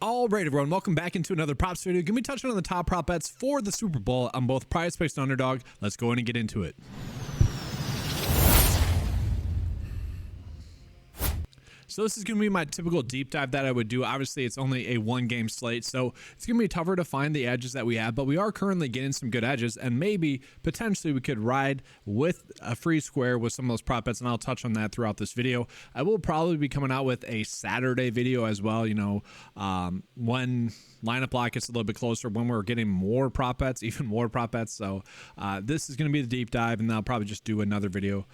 All right, everyone, welcome back into another props video. Gonna be touching on the top prop bets for the Super Bowl on both PrizePicks and Underdog. Let's go in and get into it. So this is going to be my typical deep dive that I would do. Obviously, it's only a one-game slate, so it's going to be tougher to find the edges that we have, but we are currently getting some good edges, and maybe, potentially, we could ride with a free square with some of those prop bets, and I'll touch on that throughout this video. I will probably be coming out with a Saturday video as well, you know, when lineup lock gets a little bit closer, when we're getting more prop bets, even more prop bets. So this is going to be the deep dive, and then I'll probably just do another video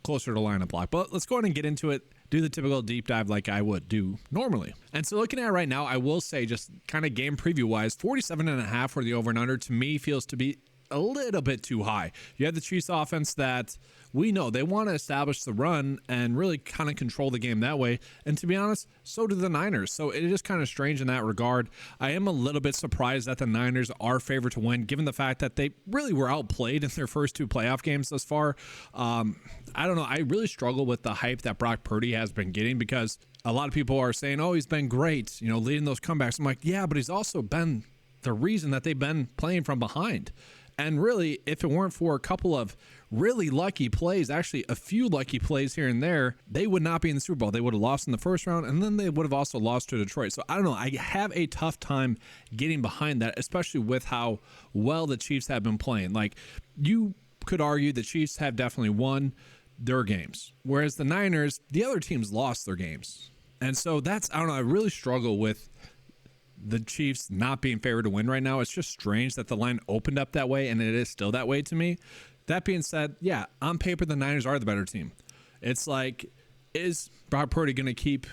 closer to lineup lock. But let's go ahead and get into it. Do the typical deep dive like I would do normally. And so looking at it right now, I will say, just kind of game preview wise, 47.5 for the over and under to me feels to be a little bit too high. You have the Chiefs offense that we know they want to establish the run and really kind of control the game that way. And to be honest, so do the Niners. So it is kind of strange in that regard. I am a little bit surprised that the Niners are favored to win, given the fact that they really were outplayed in their first two playoff games thus far. I don't know. I really struggle with the hype that Brock Purdy has been getting, because a lot of people are saying, oh, he's been great, you know, leading those comebacks. I'm like, yeah, but he's also been the reason that they've been playing from behind. And really, if it weren't for a couple of really lucky plays, actually a few lucky plays here and there, they would not be in the Super Bowl. They would have lost in the first round, and then they would have also lost to Detroit. So I don't know. I have a tough time getting behind that, especially with how well the Chiefs have been playing. Like, you could argue the Chiefs have definitely won their games, whereas the Niners, the other teams lost their games. And so that's, I don't know, I really struggle with the Chiefs not being favored to win right now. It's just strange that the line opened up that way, and it is still that way to me. That being said, yeah, on paper, the Niners are the better team. It's like, is Brock Purdy going to keep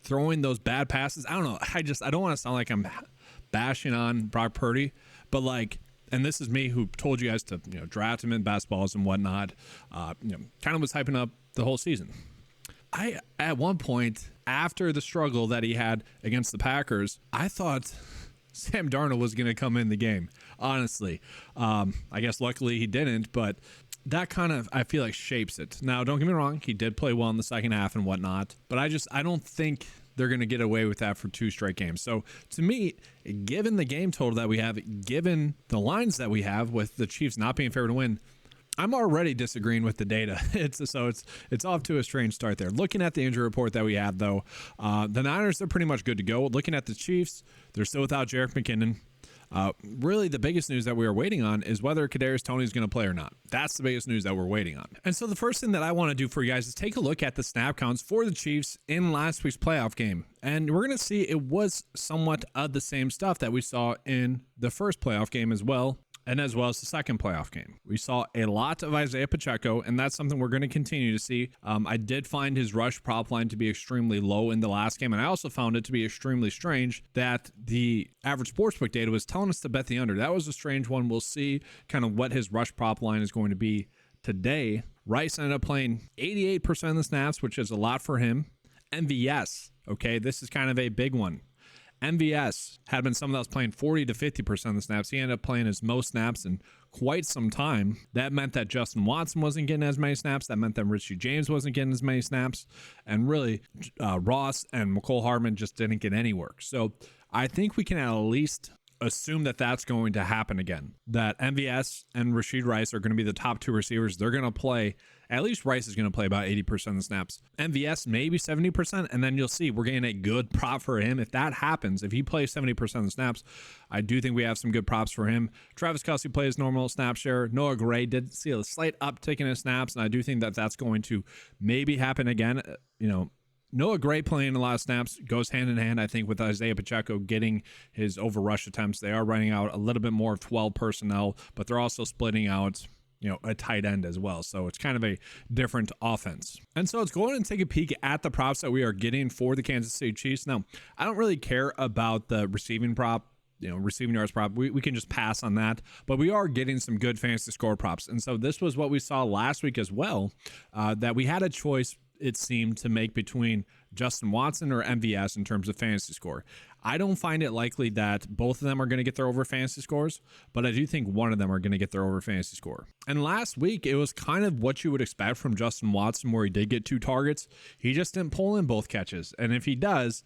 throwing those bad passes? I don't know. I don't want to sound like I'm bashing on Brock Purdy, but like, and this is me who told you guys to, you know, draft him in best balls and whatnot, kind of was hyping up the whole season. At one point, after the struggle that he had against the Packers, I thought Sam Darnold was going to come in the game, honestly. I guess luckily he didn't, but that kind of, I feel like, shapes it. Now, don't get me wrong, he did play well in the second half and whatnot, but I don't think they're going to get away with that for 2 straight games. So to me, given the game total that we have, given the lines that we have with the Chiefs not being favored to win, I'm already disagreeing with the data. It's off to a strange start there. Looking at the injury report that we have, though, the Niners, they're pretty much good to go. Looking at the Chiefs, they're still without Jerick McKinnon. Really, the biggest news that we are waiting on is whether Kadarius Toney is going to play or not. That's the biggest news that we're waiting on. And so the first thing that I want to do for you guys is take a look at the snap counts for the Chiefs in last week's playoff game. And we're going to see it was somewhat of the same stuff that we saw in the first playoff game as well, and as well as the second playoff game. We saw a lot of Isaiah Pacheco, and that's something we're going to continue to see. I did find his rush prop line to be extremely low in the last game, and I also found it to be extremely strange that the average sportsbook data was telling us to bet the under. That was a strange one. We'll see kind of what his rush prop line is going to be today. Rice ended up playing 88% of the snaps, which is a lot for him. MVS, okay, this is kind of a big one. MVS had been someone that was playing 40 to 50% of the snaps. He ended up playing his most snaps in quite some time. That meant that Justin Watson wasn't getting as many snaps. That meant that Richie James wasn't getting as many snaps. And really, Ross and McCole Hardman just didn't get any work. So I think we can at least assume that that's going to happen again. That MVS and Rashid Rice are going to be the top 2 receivers. They're going to play, at least Rice is going to play about 80% of the snaps. MVS maybe 70%, and then you'll see we're getting a good prop for him. If that happens, if he plays 70% of the snaps, I do think we have some good props for him. Travis Kelce plays normal snap share. Noah Gray did see a slight uptick in his snaps, and I do think that that's going to maybe happen again. Noah Gray playing a lot of snaps goes hand in hand, I think, with Isaiah Pacheco getting his over rush attempts. They are running out a little bit more of 12 personnel, but they're also splitting out, a tight end as well. So it's kind of a different offense. And so let's go ahead and take a peek at the props that we are getting for the Kansas City Chiefs. Now, I don't really care about the receiving prop, receiving yards prop. We can just pass on that, but we are getting some good fantasy score props. And so this was what we saw last week as well, that we had a choice, it seemed, to make between Justin Watson or MVS in terms of fantasy score. I don't find it likely that both of them are going to get their over fantasy scores, but I do think one of them are going to get their over fantasy score. And last week, it was kind of what you would expect from Justin Watson, where he did get 2 targets. He just didn't pull in both catches. And if he does,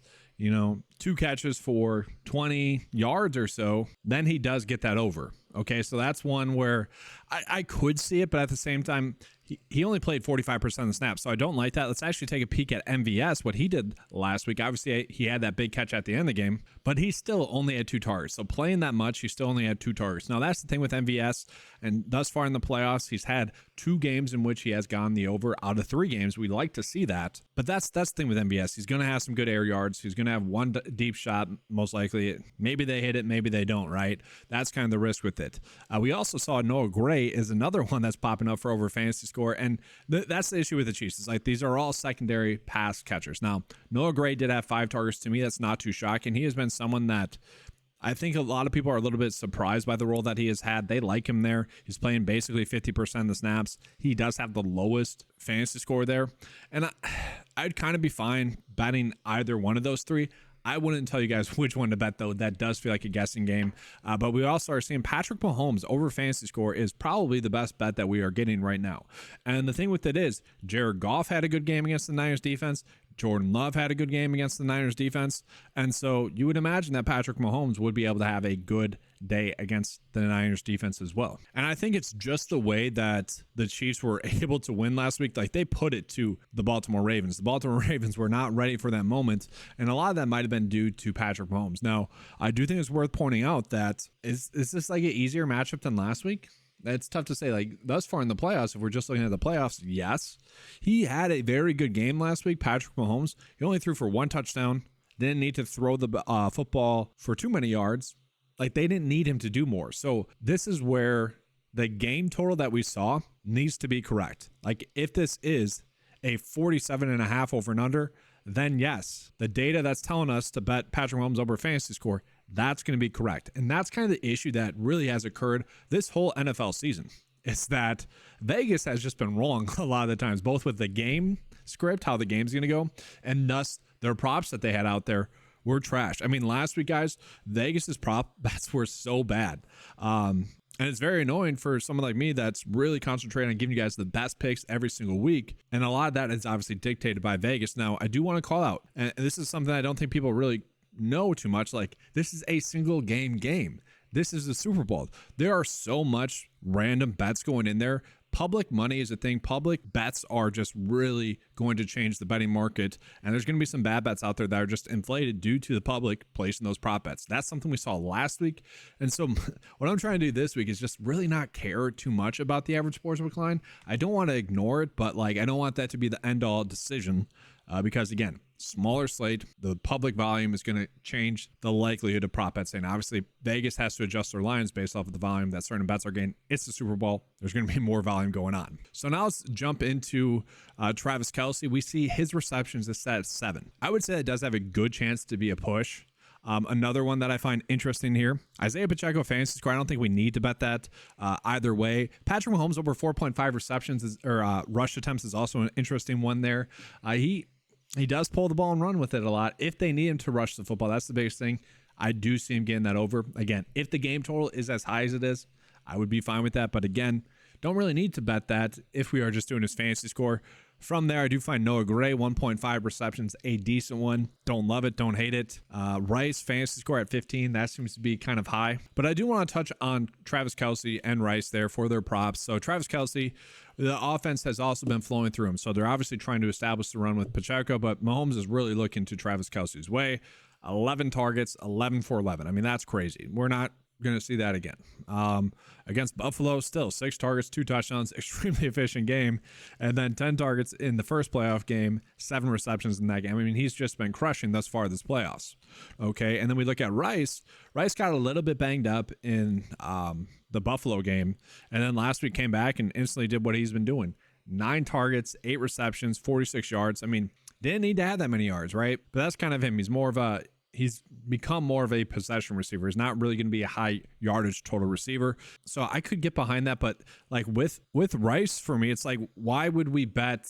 2 catches for 20 yards or so, then he does get that over. Okay, so that's one where I could see it, but at the same time, he only played 45% of the snaps, so I don't like that. Let's actually take a peek at MVS, what he did last week. Obviously, he had that big catch at the end of the game, but he still only had 2 targets. So playing that much, he still only had 2 targets. Now, that's the thing with MVS, and thus far in the playoffs, he's had 2 games in which he has gone the over out of 3 games. We like to see that, but that's the thing with MVS. He's going to have some good air yards. He's going to have one deep shot, most likely. Maybe they hit it, maybe they don't, right? That's kind of the risk with it. We also saw Noah Gray is another one that's popping up for over fantasy score, and that's the issue with the Chiefs. It's like these are all secondary pass catchers. Now, Noah Gray did have 5 targets. To me, that's not too shocking. He has been someone that I think a lot of people are a little bit surprised by the role that he has had. They like him there. He's playing basically 50% of the snaps. He does have the lowest fantasy score there, and I'd kind of be fine betting either one of those 3. I wouldn't tell you guys which one to bet, though. That does feel like a guessing game. But we also are seeing Patrick Mahomes over fantasy score is probably the best bet that we are getting right now. And the thing with it is, Jared Goff had a good game against the Niners defense. Jordan Love had a good game against the Niners defense. And so you would imagine that Patrick Mahomes would be able to have a good day against the Niners defense as well. And I think it's just the way that the Chiefs were able to win last week. Like, they put it to the Baltimore Ravens. The Baltimore Ravens were not ready for that moment. And a lot of that might have been due to Patrick Mahomes. Now, I do think it's worth pointing out that is this like an easier matchup than last week? It's tough to say. Like, thus far in the playoffs, if we're just looking at the playoffs, yes. He had a very good game last week, Patrick Mahomes. He only threw for 1 touchdown. Didn't need to throw the football for too many yards. Like, they didn't need him to do more. So this is where the game total that we saw needs to be correct. Like, if this is a 47.5 over and under, then yes, the data that's telling us to bet Patrick Mahomes over fantasy score, that's going to be correct. And that's kind of the issue that really has occurred this whole NFL season. It's that Vegas has just been wrong a lot of the times, both with the game script, how the game's going to go, and thus their props that they had out there were trash. I mean, last week, guys, Vegas's prop bets were so bad. And it's very annoying for someone like me that's really concentrating on giving you guys the best picks every single week. And a lot of that is obviously dictated by Vegas. Now, I do want to call out, and this is something I don't think people really know too much. Like, this is a single game. This is the Super Bowl. There are so much random bets going in there. Public money is a thing. Public bets are just really going to change the betting market. And there's going to be some bad bets out there that are just inflated due to the public placing those prop bets. That's something we saw last week. And so what I'm trying to do this week is just really not care too much about the average sportsbook line. I don't want to ignore it, but like, I don't want that to be the end all decision. Because again, smaller slate, the public volume is going to change the likelihood of prop bets. And obviously, Vegas has to adjust their lines based off of the volume that certain bets are getting. It's the Super Bowl. There's going to be more volume going on. So now let's jump into Travis Kelce. We see his receptions is set at 7. I would say it does have a good chance to be a push. Another one that I find interesting here, Isaiah Pacheco fantasy score. I don't think we need to bet that either way. Patrick Mahomes over 4.5 receptions or rush attempts is also an interesting one there. He does pull the ball and run with it a lot. If they need him to rush the football, that's the biggest thing. I do see him getting that over. Again, if the game total is as high as it is, I would be fine with that. But again, don't really need to bet that if we are just doing his fantasy score. From there, I do find Noah Gray, 1.5 receptions, a decent one. Don't love it, don't hate it. Rice, fantasy score at 15. That seems to be kind of high. But I do want to touch on Travis Kelce and Rice there for their props. So Travis Kelce, the offense has also been flowing through him. So they're obviously trying to establish the run with Pacheco, but Mahomes is really looking to Travis Kelce's way. 11 targets, 11 for 11. I mean, that's crazy. We're not going to see that again. Against Buffalo, still 6 targets, 2 touchdowns, extremely efficient game. And then 10 targets in the first playoff game, 7 receptions in that game. I mean, he's just been crushing thus far this playoffs. Okay, and then we look at Rice. Rice got a little bit banged up in the Buffalo game, and then last week came back and instantly did what he's been doing. 9 targets, 8 receptions, 46 yards. I mean, didn't need to have that many yards, right? But that's kind of him. He's become more of a possession receiver. He's not really going to be a high yardage total receiver. So I could get behind that. But like with Rice, for me, it's like, why would we bet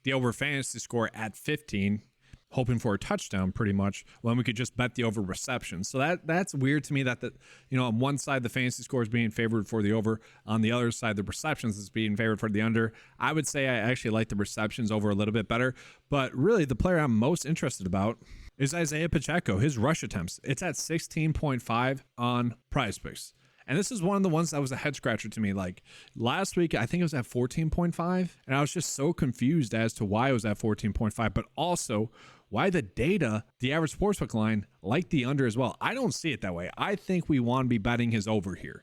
the over fantasy score at 15, hoping for a touchdown pretty much, when we could just bet the over reception? So that's weird to me that on one side, the fantasy score is being favored for the over. On the other side, the receptions is being favored for the under. I would say I actually like the receptions over a little bit better. But really, the player I'm most interested about is Isaiah Pacheco, his rush attempts. It's at 16.5 on PrizePicks. And this is one of the ones that was a head scratcher to me. Like last week, I think it was at 14.5. And I was just so confused as to why it was at 14.5, but also why the data, the average sportsbook line, like the under as well. I don't see it that way. I think we want to be betting his over here.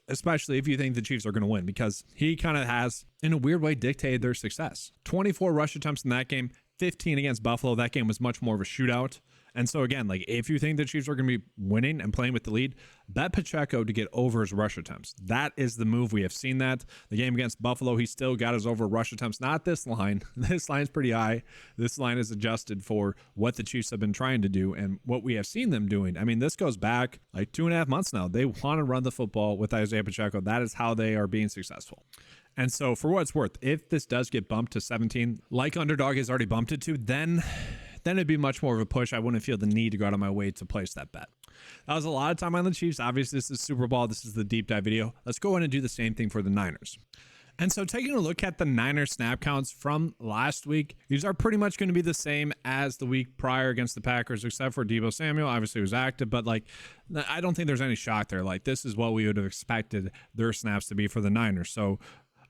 Especially if you think the Chiefs are going to win, because he kind of has, in a weird way, dictated their success. 24 rush attempts in that game, 15 against Buffalo. That game was much more of a shootout. And so again, like if you think the Chiefs are going to be winning and playing with the lead, bet Pacheco to get over his rush attempts. That is the move. We have seen that. The game against Buffalo, he still got his over rush attempts. Not this line. This line's pretty high. This line is adjusted for what the Chiefs have been trying to do and what we have seen them doing. I mean, this goes back like 2.5 months now. They want to run the football with Isaiah Pacheco. That is how they are being successful. And so for what it's worth, if this does get bumped to 17, like Underdog has already bumped it to, then it'd be much more of a push. I wouldn't feel the need to go out of my way to place that bet. That was a lot of time on the Chiefs. Obviously, this is Super Bowl. This is the deep dive video. Let's go in and do the same thing for the Niners. And so taking a look at the Niners snap counts from last week, these are pretty much going to be the same as the week prior against the Packers, except for Deebo Samuel. Obviously, was active, but like, I don't think there's any shock there. Like, this is what we would have expected their snaps to be for the Niners. So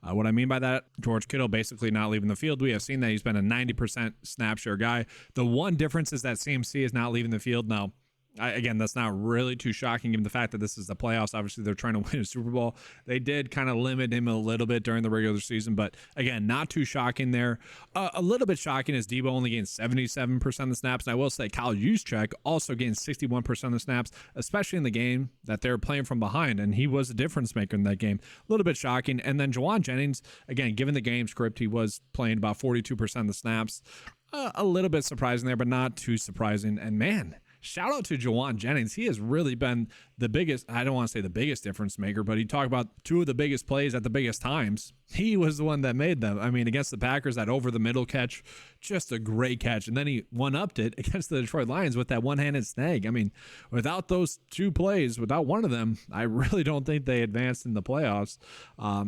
what I mean by that, George Kittle basically not leaving the field. We have seen that he's been a 90% snap share guy. The one difference is that CMC is not leaving the field. Now, again, that's not really too shocking given the fact that this is the playoffs. Obviously, they're trying to win a Super Bowl. They did kind of limit him a little bit during the regular season, but again, not too shocking there. A little bit shocking is Deebo only gained 77% of the snaps. And I will say Kyle Juszczyk also gained 61% of the snaps, especially in the game that they're playing from behind, and he was a difference maker in that game. A little bit shocking. And then Jauan Jennings, again, given the game script, he was playing about 42% of the snaps. A little bit surprising there, but not too surprising. And man, shout out to Jauan Jennings. He has really been the biggest, I don't want to say the biggest difference maker, but he talked about two of the biggest plays at the biggest times. He was the one that made them. I mean, against the Packers, that over the middle catch, just a great catch. And then he one-upped it against the Detroit Lions with that one-handed snag. I mean, without those two plays, without one of them, I really don't think they advanced in the playoffs.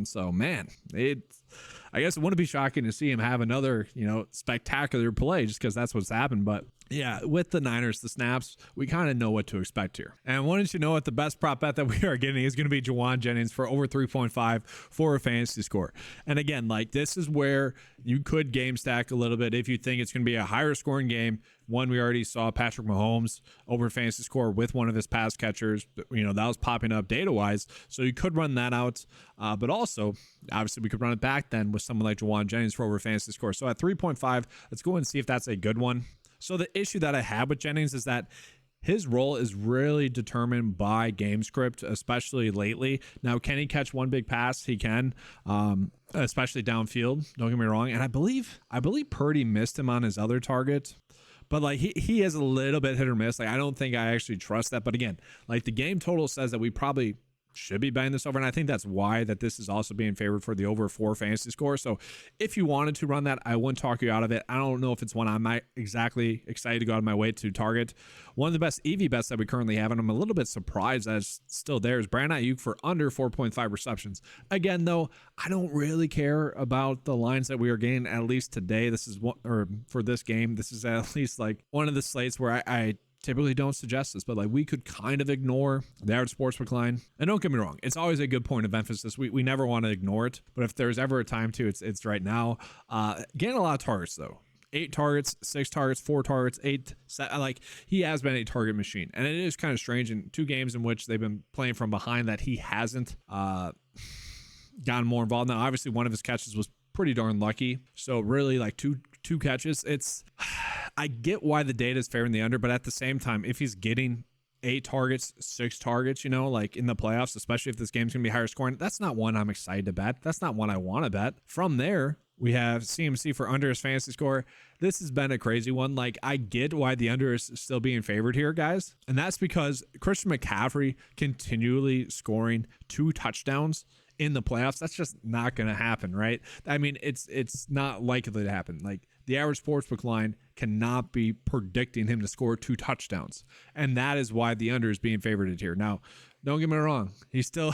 So man, I guess it wouldn't be shocking to see him have another, spectacular play just because that's what's happened. But yeah, with the Niners, the snaps, we kind of know what to expect here. And I wanted you to know what the best prop bet that we are getting is going to be Jauan Jennings for over 3.5 for a fantasy score. And again, like this is where you could game stack a little bit if you think it's going to be a higher scoring game. One, we already saw Patrick Mahomes over fantasy score with one of his pass catchers. That was popping up data-wise. So you could run that out. But also, obviously, we could run it back then with someone like Jauan Jennings for over fantasy score. So at 3.5, let's go and see if that's a good one. So the issue that I have with Jennings is that his role is really determined by game script, especially lately. Now, can he catch one big pass? He can, especially downfield. Don't get me wrong. And I believe Purdy missed him on his other target. But like he is a little bit hit or miss. Like I don't think I actually trust that. But again, like the game total says that we probably should be betting this over, and I think that's why that this is also being favored for the over 4 fantasy score. So if you wanted to run that, I wouldn't talk you out of it. I don't know if it's one I'm not exactly excited to go out of my way to target. One of the best EV bets that we currently have, and I'm a little bit surprised that it's still there, is Brandon Ayuk for under 4.5 receptions. Again, though, I don't really care about the lines that we are getting, at least today. This is one, or for this game, this is at least like one of the slates where I typically don't suggest this, but like we could kind of ignore the average sportsbook line. And don't get me wrong, it's always a good point of emphasis. We never want to ignore it, but if there's ever a time to, it's right now. Getting a lot of targets though. 8 targets, 6 targets, 4 targets, 8, 7, like he has been a target machine. And it is kind of strange in 2 games in which they've been playing from behind that he hasn't gotten more involved. Now, obviously one of his catches was pretty darn lucky. So really like two catches, I get why the data is favoring the under, but at the same time, if he's getting 8 targets, 6 targets, like in the playoffs, especially if this game's going to be higher scoring, that's not one I'm excited to bet. That's not one I want to bet. From there, we have CMC for under his fantasy score. This has been a crazy one. Like, I get why the under is still being favored here, guys. And that's because Christian McCaffrey continually scoring 2 touchdowns in the playoffs. That's just not going to happen, right? I mean, it's not likely to happen. Like, the average sportsbook line cannot be predicting him to score 2 touchdowns. And that is why the under is being favored here. Now, don't get me wrong. He still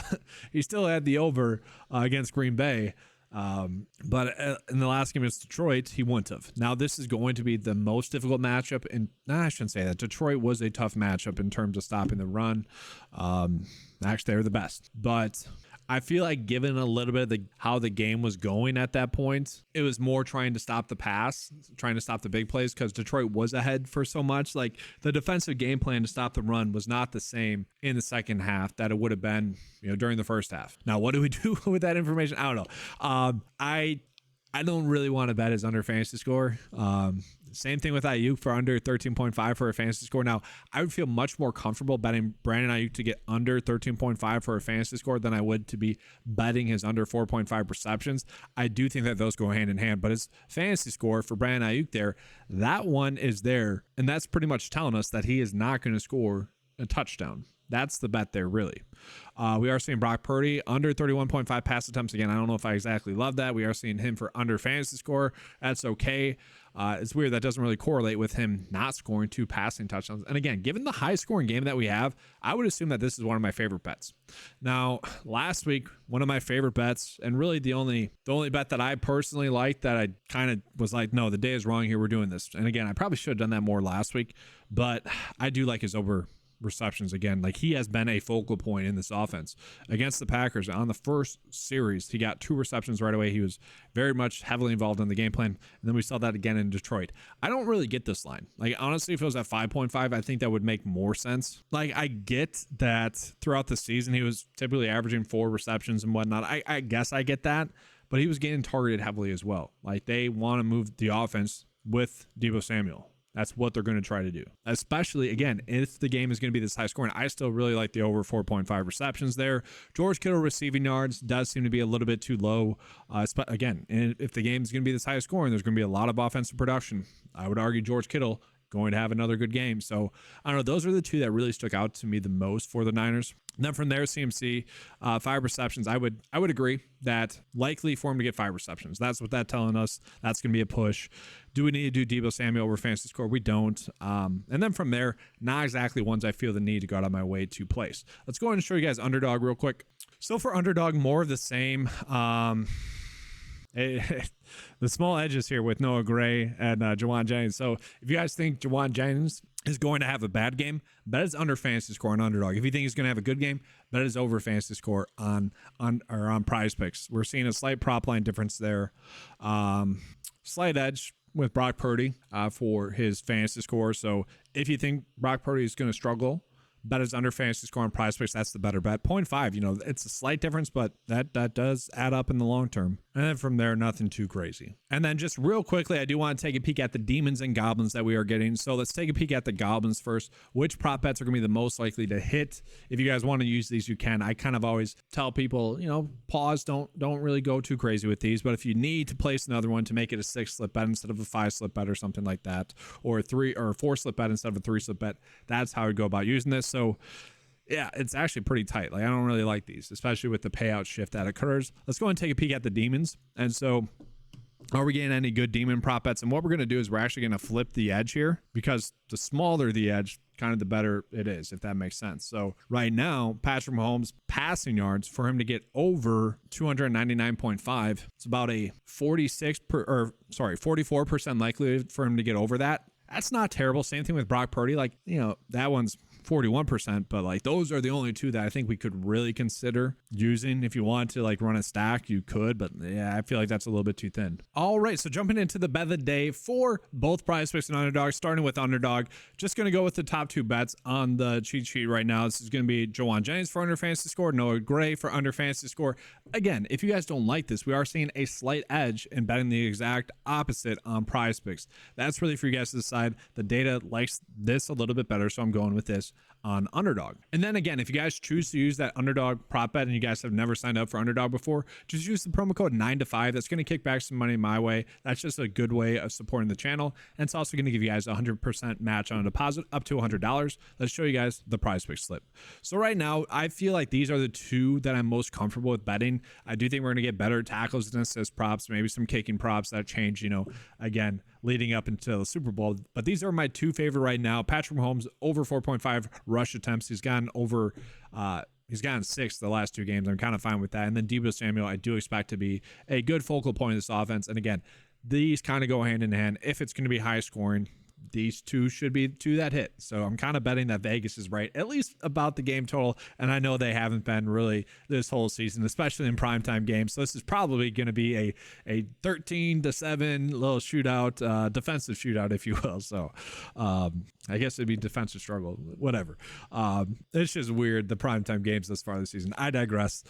had the over against Green Bay. But in the last game against Detroit, he wouldn't have. Now, this is going to be the most difficult matchup. And I shouldn't say that. Detroit was a tough matchup in terms of stopping the run. Actually, they were the best. But I feel like given a little bit of how the game was going at that point, it was more trying to stop the pass, trying to stop the big plays, because Detroit was ahead for so much. Like, the defensive game plan to stop the run was not the same in the second half that it would have been, during the first half. Now, what do we do with that information? I don't know. I don't really want to bet his under fantasy score. Same thing with Ayuk for under 13.5 for a fantasy score. Now, I would feel much more comfortable betting Brandon Ayuk to get under 13.5 for a fantasy score than I would to be betting his under 4.5 receptions. I do think that those go hand in hand, but his fantasy score for Brandon Ayuk there, that one is there, and that's pretty much telling us that he is not going to score a touchdown. That's the bet there, really. We are seeing Brock Purdy under 31.5 pass attempts. Again, I don't know if I exactly love that. We are seeing him for under fantasy score. That's okay. It's weird. That doesn't really correlate with him not scoring 2 passing touchdowns. And again, given the high scoring game that we have, I would assume that this is one of my favorite bets. Now, last week, one of my favorite bets, and really the only bet that I personally liked that I kind of was like, no, the day is wrong here. We're doing this. And again, I probably should have done that more last week, but I do like his over receptions again. Like, he has been a focal point in this offense against the Packers. On the first series, he got 2 receptions right away. He was very much heavily involved in the game plan, and then we saw that again in Detroit. I don't really get this line. Like, honestly, if it was at 5.5, I think that would make more sense. Like, I get that throughout the season he was typically averaging 4 receptions and whatnot. I guess I get that, but he was getting targeted heavily as well. Like, they want to move the offense with Deebo Samuel. That's what they're going to try to do, especially, again, if the game is going to be this high scoring. I still really like the over 4.5 receptions there. George Kittle receiving yards does seem to be a little bit too low. Again, if the game is going to be this high scoring, there's going to be a lot of offensive production. I would argue George Kittle going to have another good game. So I don't know. Those are the 2 that really stuck out to me the most for the Niners. And then from there, CMC, 5 receptions. I would agree that likely for him to get 5 receptions. That's what that's telling us. That's going to be a push. Do we need to do Deebo Samuel over fantasy score? We don't. And then from there, not exactly ones I feel the need to go out of my way to place. Let's go ahead and show you guys underdog real quick. So for underdog, more of the same. The small edges here with Noah Gray and Jawan Jennings. So if you guys think Jawan Jennings is going to have a bad game, bet his under fantasy score on underdog. If you think he's going to have a good game, bet his over fantasy score on PrizePicks. We're seeing a slight prop line difference there. Slight edge with Brock Purdy for his fantasy score. So if you think Brock Purdy is going to struggle, bet his under fantasy score on PrizePicks. That's the better bet. 0.5, it's a slight difference, but that does add up in the long term. And then from there, nothing too crazy. And then just real quickly, I do want to take a peek at the demons and goblins that we are getting. So let's take a peek at the goblins first. Which prop bets are going to be the most likely to hit? If you guys want to use these, you can. I kind of always tell people, pause, don't really go too crazy with these. But if you need to place another one to make it a 6-slip bet instead of a 5-slip bet or something like that, or a 3 or 4-slip bet instead of a 3-slip bet, that's how I would go about using this. So yeah, it's actually pretty tight. Like, I don't really like these, especially with the payout shift that occurs. Let's go and take a peek at the demons. And so, are we getting any good demon prop bets? And what we're going to do is we're actually going to flip the edge here, because the smaller the edge, kind of the better it is, if that makes sense. So right now, Patrick Mahomes passing yards, for him to get over 299.5, it's about a 44% likelihood for him to get over that. That's not terrible. Same thing with Brock Purdy. Like, that one's 41%, but like, those are the only 2 that I think we could really consider using. If you want to like run a stack, you could, but yeah, I feel like that's a little bit too thin. All right, so jumping into the bet of the day for both PrizePicks and Underdog, starting with Underdog, just going to go with the top 2 bets on the cheat sheet right now. This is going to be Jawan Jennings for under fantasy score, Noah Gray for under fantasy score. Again, if you guys don't like this, we are seeing a slight edge in betting the exact opposite on PrizePicks. That's really for you guys to decide. The data likes this a little bit better, so I'm going with this on Underdog. And then again, if you guys choose to use that Underdog prop bet and you guys have never signed up for Underdog before, just use the promo code 9to5. That's going to kick back some money my way. That's just a good way of supporting the channel. And it's also going to give you guys a 100% match on a deposit up to $100. Let's show you guys the PrizePicks slip. So right now, I feel like these are the 2 that I'm most comfortable with betting. I do think we're going to get better tackles and assist props, maybe some kicking props that change, again, leading up into the Super Bowl. But these are my 2 favorite right now. Patrick Mahomes over 4.5 rush attempts. He's gotten over He's gotten 6 the last 2 games. I'm kind of fine with that. And then Deebo Samuel, I do expect to be a good focal point of this offense. And again, these kind of go hand in hand. If it's going to be high scoring, these 2 should be 2 that hit. So I'm kind of betting that Vegas is right, at least about the game total. And I know they haven't been really this whole season, especially in primetime games. So this is probably going to be a 13-7 little shootout, defensive shootout, if you will. So I guess it'd be defensive struggle, whatever. It's just weird, the primetime games thus far this season. I digress.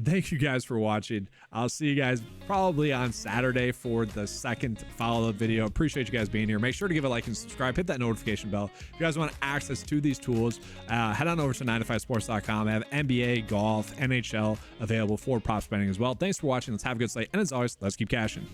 Thank you guys for watching. I'll see you guys probably on Saturday for the second follow-up video. Appreciate you guys being here. Make sure to give a like and subscribe. Hit that notification bell. If you guys want access to these tools, head on over to 9to5sports.com. I have NBA, golf, NHL available for prop betting as well. Thanks for watching. Let's have a good slate. And as always, let's keep cashing.